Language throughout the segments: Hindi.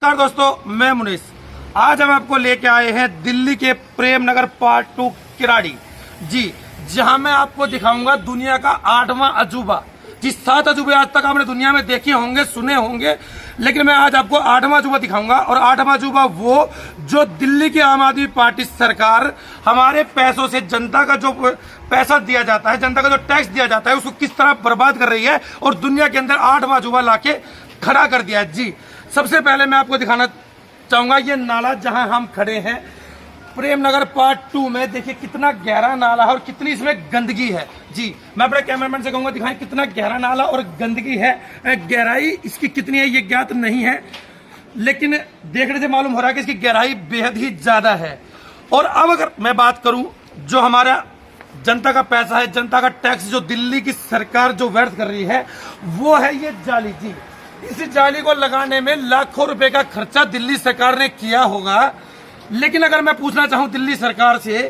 नमस्कार दोस्तों, मैं मुनीस। आज हम आपको लेके आए हैं दिल्ली के प्रेम नगर पार्ट 2 किराड़ी जी, जहां मैं आपको दिखाऊंगा दुनिया का 8वां अजूबा। जी, 7 अजूबे आज तक आपने दुनिया में देखे होंगे, सुने होंगे, लेकिन मैं आज आपको 8वां अजूबा दिखाऊंगा। और 8वां अजूबा वो जो दिल्ली की आम आदमी पार्टी सरकार हमारे पैसों से, जनता का जो पैसा दिया जाता है, जनता का जो टैक्स दिया जाता है, उसको किस तरह बर्बाद कर रही है और दुनिया के अंदर 8वां अजूबा लाके खड़ा कर दिया है। जी, सबसे पहले मैं आपको दिखाना चाहूंगा ये नाला जहां हम खड़े हैं प्रेम नगर पार्ट 2 में। देखिए कितना गहरा नाला है और कितनी इसमें गंदगी है। जी, मैं अपने कैमरामैन से कहूंगा दिखाएं कितना गहरा नाला और गंदगी है। गहराई इसकी कितनी है ये ज्ञात नहीं है, लेकिन देखने से मालूम हो रहा है कि इसकी गहराई बेहद ही ज्यादा है। और अब अगर मैं बात करूं, जो हमारा जनता का पैसा है, जनता का टैक्स जो दिल्ली की सरकार जो व्यर्थ कर रही है, वो है ये जाली। जी, इस जाली को लगाने में लाखों रुपए का खर्चा दिल्ली सरकार ने किया होगा। लेकिन अगर मैं पूछना चाहूं दिल्ली सरकार से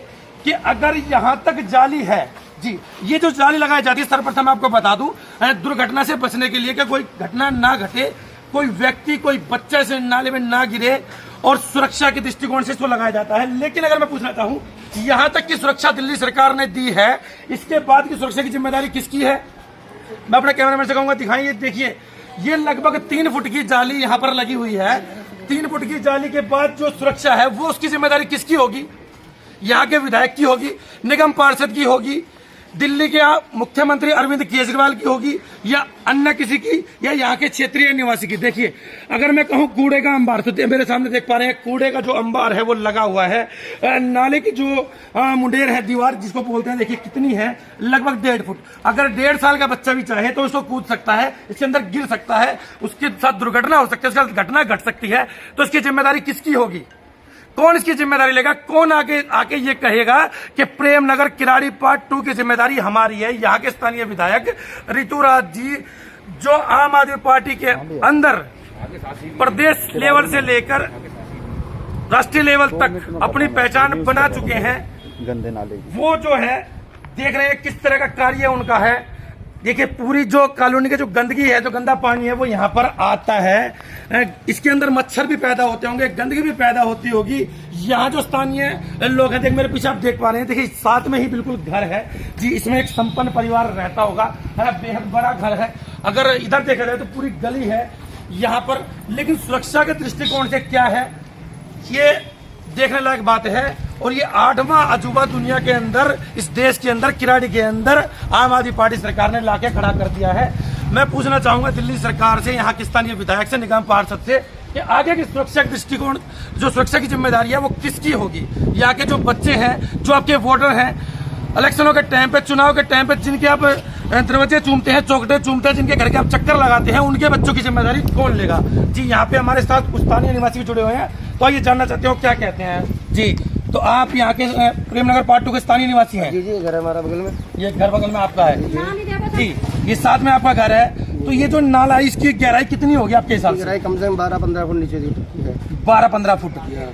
कि अगर यहां तक जाली है, जी ये जो जाली लगाई जाती है, सर्वप्रथम आपको बता दूं दुर्घटना से बचने के लिए कि कोई घटना ना घटे, कोई व्यक्ति, कोई बच्चे से नाले में ना गिरे, और सुरक्षा के दृष्टिकोण से इसको लगाया जाता है। लेकिन अगर मैं पूछना चाहूं यहां तक की सुरक्षा दिल्ली सरकार ने दी है, इसके बाद की सुरक्षा की जिम्मेदारी किसकी है? मैं अपने कैमरामैन से कहूंगा दिखाइए। देखिए ये लगभग 3 फुट की जाली यहाँ पर लगी हुई है। 3 फुट की जाली के बाद जो सुरक्षा है वो उसकी जिम्मेदारी किसकी होगी? यहाँ के विधायक की होगी, निगम पार्षद की होगी, दिल्ली के मुख्यमंत्री अरविंद केजरीवाल की होगी, या अन्य किसी की, या यहाँ के क्षेत्रीय निवासी की? देखिए अगर मैं कहूँ कूड़े का अंबार, तो मेरे सामने देख पा रहे हैं कूड़े का जो अंबार है वो लगा हुआ है। नाले की जो मुंडेर है, दीवार जिसको बोलते हैं, देखिए कितनी है, लगभग 1.5 फुट। अगर 1.5 साल का बच्चा भी चाहे तो उसको कूद सकता है, इसके अंदर गिर सकता है, उसके साथ दुर्घटना हो सकती है, उसके साथ घटना घट सकती है। तो इसकी जिम्मेदारी किसकी होगी? कौन इसकी जिम्मेदारी लेगा? कौन आके ये कहेगा कि प्रेम नगर किराड़ी पार्ट 2 की जिम्मेदारी हमारी है? यहाँ के स्थानीय विधायक ऋतुराज जी, जो आम आदमी पार्टी के अंदर प्रदेश लेवल से लेकर राष्ट्रीय लेवल तक अपनी पहचान बना चुके हैं, गंदे नाले वो जो है देख रहे हैं किस तरह का कार्य उनका है। देखिए पूरी जो कॉलोनी की जो गंदगी है, जो गंदा पानी है, वो यहाँ पर आता है। इसके अंदर मच्छर भी पैदा होते होंगे, गंदगी भी पैदा होती होगी। यहाँ जो स्थानीय लोग हैं, देख मेरे पीछे आप देख पा रहे हैं, देखिए साथ में ही बिल्कुल घर है। जी, इसमें एक संपन्न परिवार रहता होगा, बेहद बड़ा घर है। अगर इधर देखा जाए तो पूरी गली है यहाँ पर। लेकिन सुरक्षा के दृष्टिकोण से क्या है, ये देखने लायक बात है। और ये 8वां अजूबा दुनिया के अंदर, इस देश के अंदर, किराड़ी के अंदर आम आदमी पार्टी सरकार ने लाके खड़ा कर दिया है। मैं पूछना चाहूंगा दिल्ली सरकार से, यहाँ के स्थानीय विधायक से, निगम पार्षद से, कि आगे की सुरक्षा के दृष्टिकोण, जो सुरक्षा की जिम्मेदारी है वो किसकी होगी? यहाँ के जो बच्चे हैं, जो आपके वोटर हैं, इलेक्शनों के टाइम पे, चुनाव के टाइम पे जिनके आप दरवाजे चूमते हैं, चौकटे चूमते हैं, जिनके घर के आप चक्कर लगाते हैं, उनके बच्चों की जिम्मेदारी कौन लेगा? जी, यहाँ पे हमारे साथ कुछ स्थानीय निवासी भी जुड़े हुए हैं, तो आइए जानना चाहते हो क्या कहते हैं। जी, तो आप यहाँ के प्रेम नगर पार्ट 2 के स्थानीय निवासी हैं? जी, घर है हमारा बगल में। ये घर बगल में आपका है? जी, ये साथ में आपका घर है। तो ये जो नाला है, इसकी गहराई कितनी होगी आपके हिसाब से? गहराई कम से कम 12-15 फुट नीचे है। 12-15 फुट।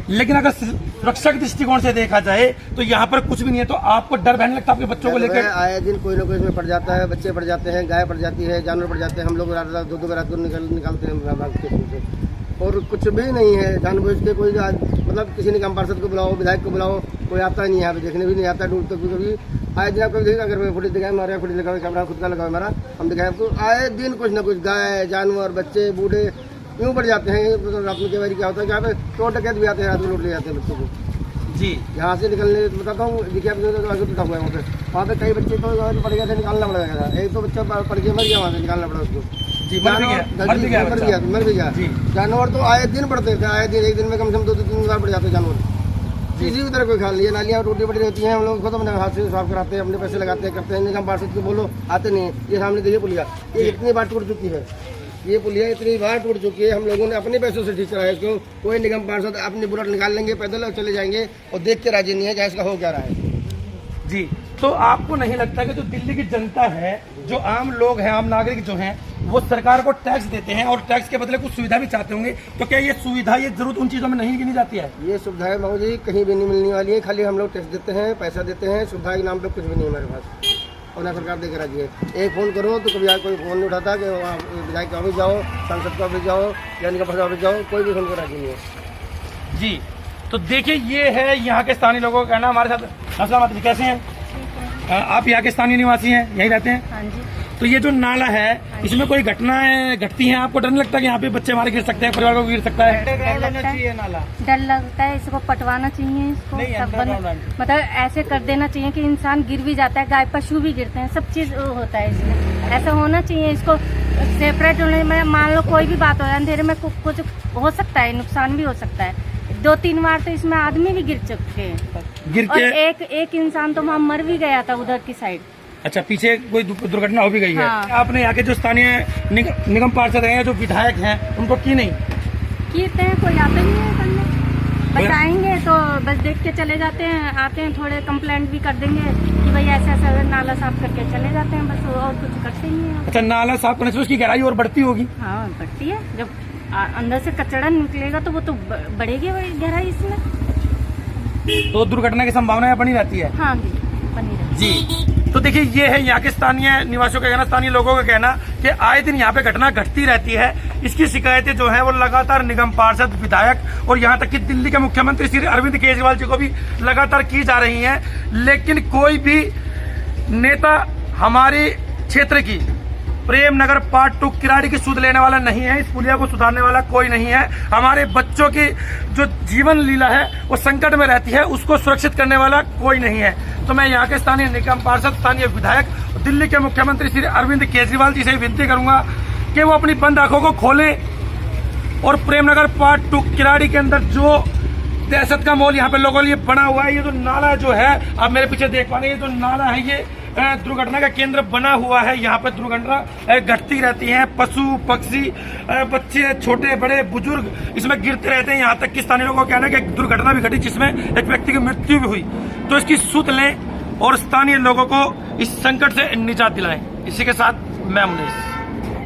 लेकिन अगर सुरक्षा के दृष्टिकोण से देखा जाए तो यहाँ पर कुछ भी नहीं है, तो आपको डर बहने लगता है आपके बच्चों को लेकर? आए दिन कोई ना कोई इसमें पड़ जाता है, बच्चे पड़ जाते हैं, गाय पड़ जाती है, जानवर पड़ जाते हैं। हम लोग रात 2-2 रात को निकालते हैं, और कुछ भी नहीं है। जानबूझ के कोई मतलब किसी निगम पार्षद को बुलाओ, विधायक को बुलाओ, कोई आता ही नहीं है, देखने भी नहीं आता। दूर तक कभी आए दिन आपको देखा, अगर फुटेज दिखाए हमारे, फुटेज लगाओ, कैमरा खुद का लगाओ हमारा, हम दिखाए आपको। आए दिन कुछ ना कुछ गाय, जानवर, बच्चे, बूढ़े यूँ पड़ जाते हैं। रात में कई बार क्या होता है कि यहाँ पे चोर डकैत भी आते हैं, रात में लूट ले जाते हैं बच्चों को। जी, यहाँ से निकलने बताता हूँ, देखिए आप बिठा हुआ है वहाँ पे कई बच्चे तो पड़ गए थे, निकालना पड़ गया था। एक तो बच्चा पड़ गया, मर गया, वहाँ से निकालना पड़ा उसको। जी, मर भी गया। जानवर तो आए दिन पड़ते थे, आए दिन, एक दिन में कम से कम 2-3 बार पड़ जाते जानवर। किसी भी तरह कोई ख्याल नहीं है। नालियाँ टूटी पड़ी रहती हैं, हम लोग खुद अपने हाथ से साफ कराते हैं, अपने पैसे लगाते हैं, करते हैं। निगम पार्षद को बोलो, आते नहीं। ये सामने देखिए पुलिया, ये इतनी बार टूट चुकी है, ये पुलिया इतनी बार टूट चुकी है। हम लोगों ने अपने पैसों से ठीक कराया इसको। कोई निगम पार्षद अपनी बुलेट निकाल लेंगे, पैदल और चले जाएंगे, और देख के राजी नहीं है कि इसका हो क्या रहा है। जी, तो आपको नहीं लगता कि जो दिल्ली की जनता है, जो आम लोग हैं, आम नागरिक जो हैं, वो सरकार को टैक्स देते हैं और टैक्स के बदले कुछ सुविधा भी चाहते होंगे, तो क्या ये सुविधा, ये जरूरत उन चीजों में नहीं गिनी जाती है? ये सुविधाएं बाबू जी कहीं भी नहीं मिलने वाली है। खाली हम लोग टैक्स देते हैं, पैसा देते हैं, सुविधा के नाम पे कुछ भी नहीं है हमारे पास। और ना सरकार देकर राजी है। एक फ़ोन करो तो कभी कोई फ़ोन नहीं उठाता कि वहाँ विधायक के ऑफिस जाओ, सांसद के ऑफिस जाओ या इनके पास ऑफिस जाओ, कोई भी फ़ोन को राजी नहीं है। जी, तो देखिए ये है यहाँ के स्थानीय लोगों का कहना। हमारे साथ अस्सलाम जी, कैसे हैं आप? यहाँ के स्थानीय निवासी हैं, यहीं रहते हैं? हाँ जी। तो ये जो नाला है इसमें कोई घटनाएं घटती हैं, आपको डर नहीं लगता कि यहाँ पे बच्चे हमारे गिर सकते हैं, परिवार को गिर सकता है? डर लगता है, इसको पटवाना चाहिए, इसको सब मतलब ऐसे कर देना चाहिए कि इंसान गिर भी जाता है, गाय पशु भी गिरते हैं, सब चीज होता है इसमें। ऐसा होना चाहिए, इसको सेपरेट होने में मान लो कोई भी बात हो जाए, अंधेरे में कुछ हो सकता है, नुकसान भी हो सकता है। 2-3 बार तो इसमें आदमी भी गिर चुके हैं, गिर और के एक इंसान तो वहाँ मर भी गया था उधर की साइड। अच्छा, पीछे कोई दुर्घटना हो भी गई है? हाँ। आपने यहाँ के जो स्थानीय निगम पार्षद हैं, जो विधायक हैं, उनको की नहीं? कीते हैं, कोई आते नहीं है करने, बताएंगे तो बस देख के चले जाते हैं, आते हैं थोड़े कंप्लेंट भी कर देंगे कि भाई ऐसा ऐसा नाला साफ करके चले जाते हैं, बस और कुछ करते नहीं है। अच्छा, नाला साफ करने से उसकी गहराई और बढ़ती होगी? हाँ बढ़ती है, जब अंदर से कचरा निकलेगा तो वो तो बढ़ेगी गहराई इसमें, तो दुर्घटना की संभावना बनी रहती है। हाँ जी, बनी रहती जी, तो देखिए ये है यहाँ के स्थानीय निवासियों का कहना, स्थानीय लोगों का कहना कि आए दिन यहाँ पे घटना घटती रहती है। इसकी शिकायतें जो है वो लगातार निगम पार्षद, विधायक और यहाँ तक कि दिल्ली के मुख्यमंत्री श्री अरविंद केजरीवाल जी को भी लगातार की जा रही हैं, लेकिन कोई भी नेता हमारे क्षेत्र की प्रेम नगर पार्ट 2 किराड़ी की सुध लेने वाला नहीं है। इस पुलिया को सुधारने वाला कोई नहीं है। हमारे बच्चों की जो जीवन लीला है वो संकट में रहती है, उसको सुरक्षित करने वाला कोई नहीं है। तो मैं यहाँ के स्थानीय निगम पार्षद, स्थानीय विधायक, दिल्ली के मुख्यमंत्री श्री अरविंद केजरीवाल जी से विनती करूंगा कि वो अपनी बंद आंखों को खोलें और प्रेम नगर पार्ट 2 किराड़ी के अंदर जो दहशत का माहौल यहाँ पे लोगों के लिए बना हुआ है, ये जो नाला जो है आप मेरे पीछे देख पा रहे हैं, ये जो नाला है ये दुर्घटना का केंद्र बना हुआ है। यहाँ पे दुर्घटना घटती रहती है, पशु पक्षी, बच्चे, छोटे बड़े बुजुर्ग इसमें गिरते रहते हैं। यहाँ तक कि स्थानीय लोगों का कहना है कि एक दुर्घटना भी घटी जिसमें एक व्यक्ति की मृत्यु भी हुई। तो इसकी सुध लें और स्थानीय लोगों को इस संकट से निजात दिलाएं। इसी के साथ मैं मुनीस।